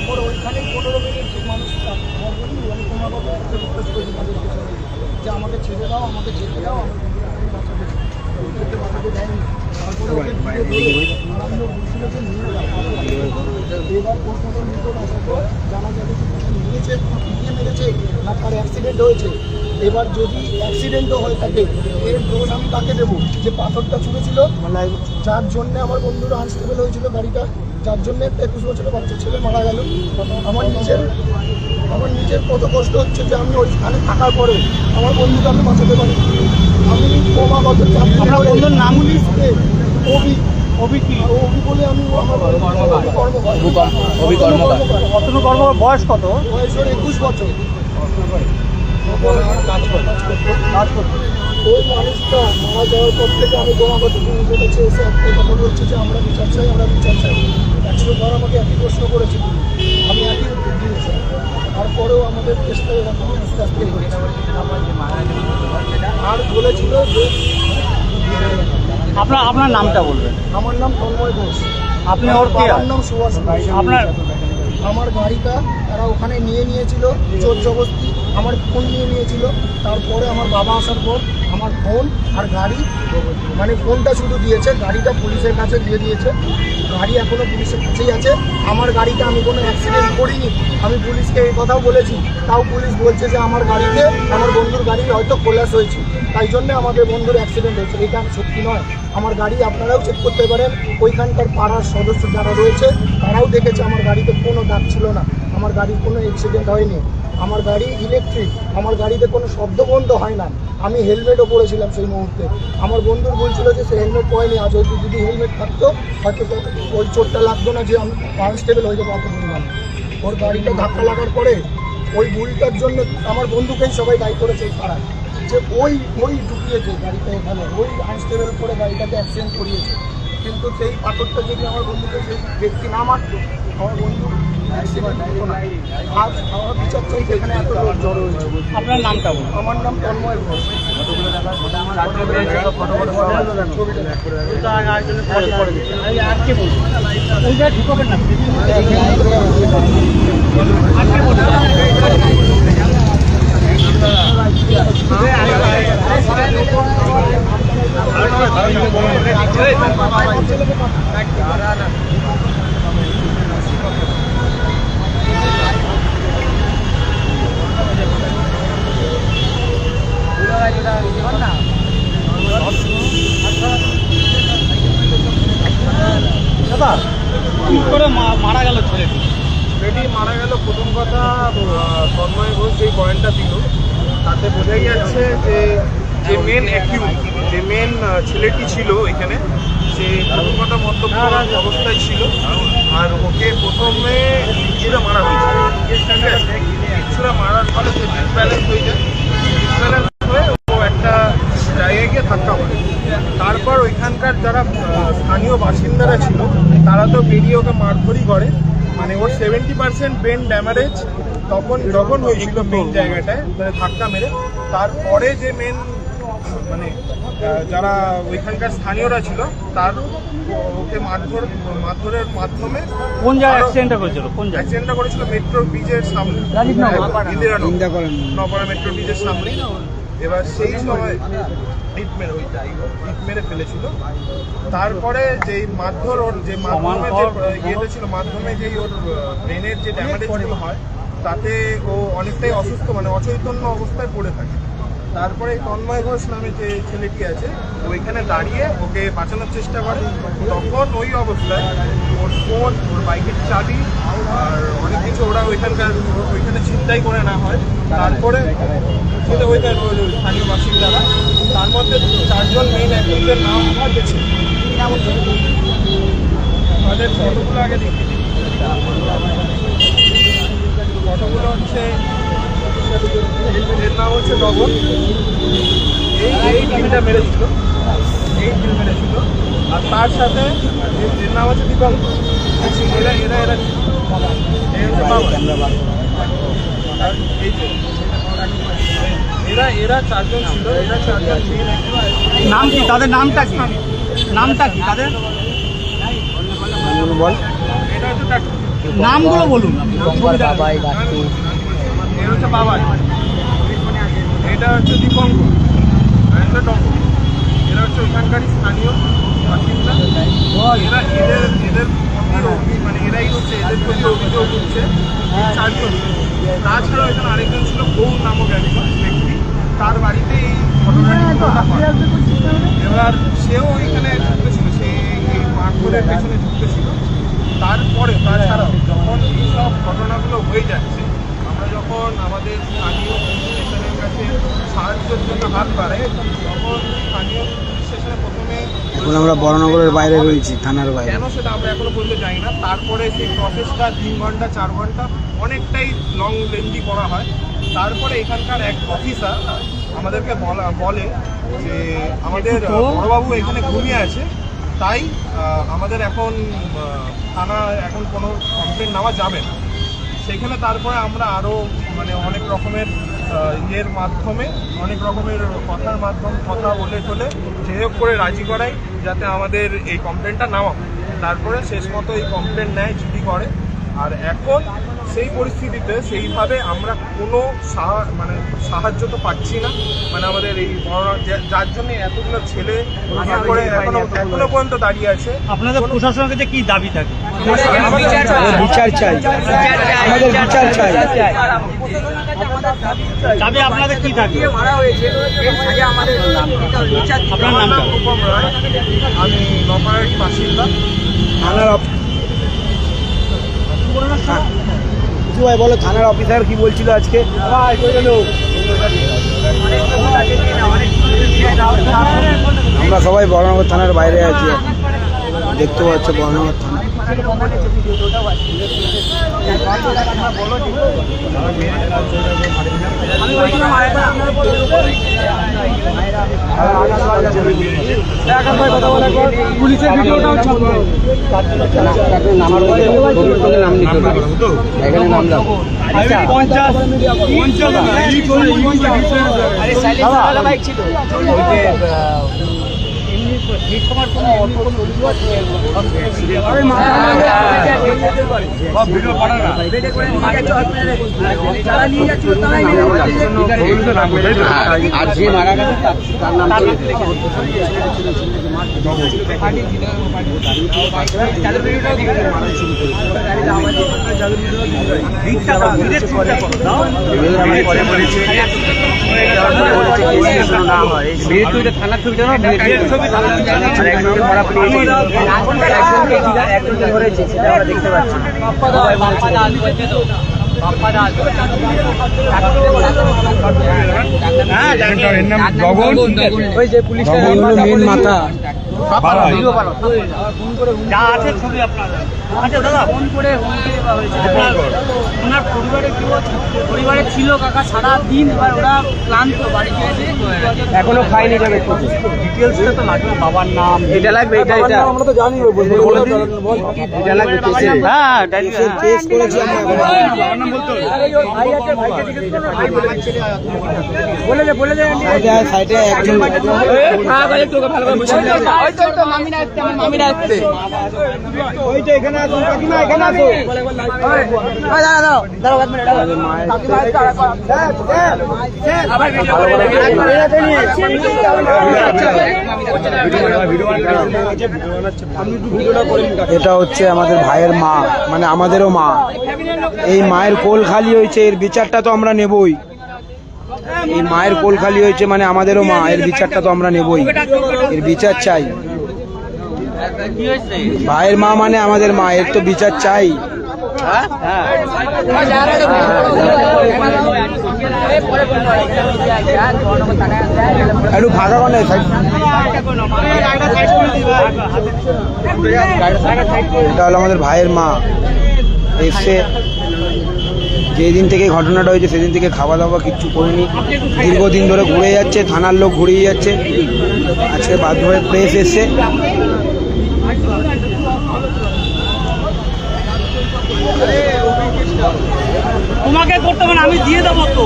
তারপর ওইখানে 15 মিনিট মানুষ আমার বন্ধু আমি ক্রমাগত রিকোয়েস্ট করেছি তাদেরকে যে আমাকে ছেড়ে দাও, আমাকে যেতে দাও, আমাকে বাঁচাতে দেয়নি। তারপরে ওকে বলছিল যে নিয়ে যাও। এবার পোস্টমর্টম রিপোর্ট আসার পর জানা যাবে যে নিয়ে মেরেছে না তার অ্যাক্সিডেন্ট হয়েছে। এবার যদি অ্যাক্সিডেন্টও হয়ে থাকে এর দোষ আমি তাকে দেবো যে পাথরটা ছুঁড়েছিল, যার জন্যে আমার বন্ধুরা আনস্টেবল হয়েছিল গাড়িটা, যার জন্যে 21 বছরের বাচ্চা ছেলে মারা গেল। আমার নিজের কত কষ্ট হচ্ছে যে আমি ওইখানে থাকার পরে আমার বন্ধুকে আমি বাঁচাতে পারি। আমি ক্রমাগত বন্ধুর নাম লিস্টে অভি বলে আমি কর্মকার। বয়স কত? বয়স 21 বছর। কাজ করতে ওই মানুষটা মারা যাওয়ার পর থেকে আমি ক্রমাগত পুলিশের কাছে এসে একটাই কথা বলছি যে আমরা বিচার চাই, আমরা বিচার চাই। 100 বার আমাকে একই প্রশ্ন করেছি, আমি একই উত্তর দিয়েছি। তারপরেও আমাদের চেষ্টা এরকম আস্তে আস্তে হচ্ছে। আর বলেছিল যে আপনার নামটা বলবেন। আমার নাম তন্ময় ঘোষ। আপনি ওর কে? আমার নাম সুভাষ ঘোষ। আপনার আমার গাড়িটা তারা ওখানে নিয়েছিল জোর জবরদস্তি, আমার ফোন নিয়েছিল। তারপরে আমার বাবা আসার পর আমার ফোন আর গাড়ি, মানে ফোনটা শুধু দিয়েছে, গাড়িটা পুলিশের কাছে দিয়ে দিয়েছে। গাড়ি এখনও পুলিশের কাছেই আছে। আমার গাড়িতে আমি কোনো অ্যাক্সিডেন্ট করিনি, আমি পুলিশকে এই কথাও বলেছি। তাও পুলিশ বলছে যে আমার গাড়িতে আমার বন্ধুর গাড়ি হয়তো কোলাস হয়েছে, তাই জন্যে আমাদের বন্ধুর অ্যাক্সিডেন্ট হয়েছে। এটা সত্যি নয়। আমার গাড়ি আপনারাও চেক করতে পারেন, ওইখানকার পাড়ার সদস্য যারা রয়েছে তারাও দেখেছে আমার গাড়িতে কোনো দাগ ছিল না, আমার গাড়ির কোনো অ্যাক্সিডেন্ট হয়নি। আমার গাড়ি ইলেকট্রিক, আমার গাড়িতে কোনো শব্দ বন্ধ হয় না। আমি হেলমেটও পরেছিলাম সেই মুহূর্তে। আমার বন্ধুর বলছিল যে সে হেলমেট পরেনি, আজ হয়তো যদি হেলমেট থাকতো হয়তো ওই চোটটা লাগতো না যে আমি কনস্টেবল হয়ে যাবো অত পরিমাণ। ওর গাড়িটা ধাক্কা লাগার পরে ওই ভুলটার জন্য আমার বন্ধুকেই সবাই দায়ী করেছে এই পাড়ায়, যে ওই ঢুকিয়েছে গাড়িটা এখানে, ওই কনস্টেবল করে গাড়িটাকে অ্যাক্সিডেন্ট করিয়েছে। কিন্তু সেই পাথরটা যদি আমার বন্ধুকে সেই ব্যক্তি না মারতো, আমার বন্ধু অ্যাক্সিডেন্ট হতো না। আজ আমার বিচার চাই এখানে এত লোক জড়ো হয়েছে। আপনার নামটা বলুন। আমার নাম তন্ময় ঘোষ। কি করে মারা গেল ছেলেটি? মারা গেল, প্রথম কথা তন্ময় ঘোষ যেই পয়েন্টটা দিল তাতে বোঝাই যাচ্ছে যে মেন অ্যাকিউজ, যে মেন ছেলেটি ছিল এখানে, সে প্রথম কথা মদ্যপ অবস্থায় ছিল। আর ওকে প্রথমে কিছুটা মারা হয়েছে, কিছুটা মারার ফলে সে ডিসব্যালেন্স হয়ে যায়। ডিসব্যালেন্স হয়ে ও একটা জায়গায় গিয়ে ধাক্কা মারে। তারপর ওইখানকার যারা স্থানীয় বাসিন্দারা ছিল তারা তো বেরিয়ে ওকে মারধরই করে, মানে ওর 70% ব্রেন ড্যামেজ যখন হয়েছিল মেন জায়গাটায়, মানে ধাক্কা মেরে। তারপরে যে মেন মানে যারা ওইখানকার স্থানীয়রা ছিল তার ওকে মারধরের মাধ্যমে। কোন জায়গায় অ্যাক্সিডেন্টটা করেছিল? অ্যাক্সিডেন্টটা করেছিল মেট্রো ব্রিজের সামনে, নপাড়া মেট্রো ব্রিজের সামনে। এবার সেই সময় ইট মেরে ফেলেছিল। তারপরে যেই মারধর ওর যে মাধ্যমে যে ইয়েটা ছিল, মাধ্যমে যেই ওর ব্রেনের যে ড্যামেজগুলো হয় তাতে ও অনেকটাই অসুস্থ, মানে অচৈতন্য অবস্থায় পড়ে থাকে। তারপরে তন্ময় ঘোষ নামে যে ছেলেটি আছে ওইখানে দাঁড়িয়ে ওকে বাঁচানোর চেষ্টা করে। তখন ওই অবস্থায় ওর ফোন, ওর বাইকের চাবি আর অনেক কিছু ওরা ওইখানে ছিনতাই করে না হয়। তারপরে ওইখানে স্থানীয় বাসিন্দারা, তার মধ্যে 4 জন মেইন অ্যাক্টরদের নাম পেয়েছে। তাদের ফটোগুলো আগে দেখি। ফটোগুলো হচ্ছে, এর নাম হচ্ছে নগর, এই টিমটা মেরেছিল, আর তার সাথে এর নাম হচ্ছে বিকল্প। এরা 4 জন ছিল। এরা 4 জন নাম কি তাদের? নামটা কি তাদের? এটা হচ্ছে নামগুলো বলুন। এর হচ্ছে বাবাই, এটা হচ্ছে দীপঙ্কর, আর এটা টঙ্কর। এরা হচ্ছে ওইখানকারই স্থানীয় বাসিন্দা। এরা এদের মানে এরাই হচ্ছে এদের প্রতি অভিযোগ হচ্ছে চারজন। তাছাড়াও এখানে আরেকজন ছিল গৌর নামক একজন ব্যক্তি, তার বাড়িতে এই ঘটনাটি ঘটে। এবার সেও এখানে যুক্ত ছিল, সে এই মারধরের পেছনে যুক্ত ছিল। তারপরে তাছাড়াও যখন এইসব ঘটনাগুলো হয়ে যাচ্ছে, আমরা যখন আমাদের স্থানীয় পুলিশ স্টেশনের কাছে সাহায্যের জন্য হাত বাড়াই, তখন স্থানীয় পুলিশ স্টেশনে প্রথমে এখন আমরা বড়নগরের বাইরে রয়েছি, থানার বাইরে। কেন সেটা আমরা এখনো পর্যন্ত জানি না। তারপরে সেই প্রসেসটা 3 ঘন্টা 4 ঘন্টা অনেকটাই লং লেন্দি করা হয়। তারপরে এখানকার এক অফিসার আমাদেরকে বলে যে আমাদের বড়বাবু এখানে ঘুমিয়ে আছে, তাই আমাদের এখন থানা এখন কোনো কমপ্লেন নেওয়া যাবে না। সেখানে তারপরে আমরা আরও মানে অনেক রকমের ইয়ের মাধ্যমে, অনেক রকমের কথা বলে টলে যেহেতু করে রাজি করাই যাতে আমাদের এই কমপ্লেনটা নেওয়া হয়। তারপরে শেষ মতো এই কমপ্লেন নেয়, জিডি করে। আর এখন সেই পরিস্থিতিতে সেইভাবে আমরা কোনো সাহায্য তো পাচ্ছি না। মানে আমাদের এই যার জন্য এতগুলো ছেলে করে এখনো পর্যন্ত দাঁড়িয়ে আছে। আপনাদের প্রশাসনের কাছে কি দাবি থাকে? বিচার চাই, আমাদের বিচার চাই। দাবি আপনাদের কি থাকে? আপনার নামটা? রূপম রায়, আমি নপাড়ারই বাসিন্দা। থানার ভাই বলো, থানার অফিসার কি বলছিল আজকে? আমরা সবাই বড়নগর থানার বাইরে আছি, দেখতে পাচ্ছ বড়নগর থানা। পুলিশের ভিডিওটাও ছাড়বে, এখানে নাম দাও। আর যে মারা গেছে তার নাম থানার ছবি ধরেছে, সেটা আমরা দেখতে পাচ্ছি। ওই যে পুলিশটা মেন মাথা, যা আছে ছবি আপনাদের। আচ্ছা দাদা, ফোন করে ওনার পরিবারে ছিল কাকা সারা দিন, এবার ওরা ক্লান্ত বাড়িতে এসে এখনো খাইনি। যাবে ডিটেলসটা তো লাগবে, বাবার নাম এটা লাগবে, এটা আমরা তো জানি। এটা লাগবে, হ্যাঁ কেস করেছি আমরা। বাবার নাম বলতে হবে। সাইডে একজন এখানে আসুন, কাকিমা এখানে আসুন। এটা হচ্ছে আমাদের ভাইয়ের মা, মানে আমাদেরও মা। এই মায়ের কোল খালি হয়েছে, এর বিচারটা তো আমরা নেবই। এই মায়ের কোল খালি হয়েছে মানে আমাদেরও মা, এর বিচারটা তো আমরা নেবই। এর বিচার চাই। ভাইয়ের মা মানে আমাদের মা, এর তো বিচার চাই। একটু ফাঁকা করে এটা হলো আমাদের ভাইয়ের মা। এসে যেদিন থেকে ঘটনাটা হয়েছে সেদিন থেকে খাওয়া দাওয়া কিচ্ছু করিনি, দীর্ঘদিন ধরে ঘুরে যাচ্ছে, থানার লোক ঘুরিয়ে যাচ্ছে। আজকে বাধ্য হয়ে প্রেস এসছে। তোমাকে করতে হবে না, আমি দিয়ে দেবো তো।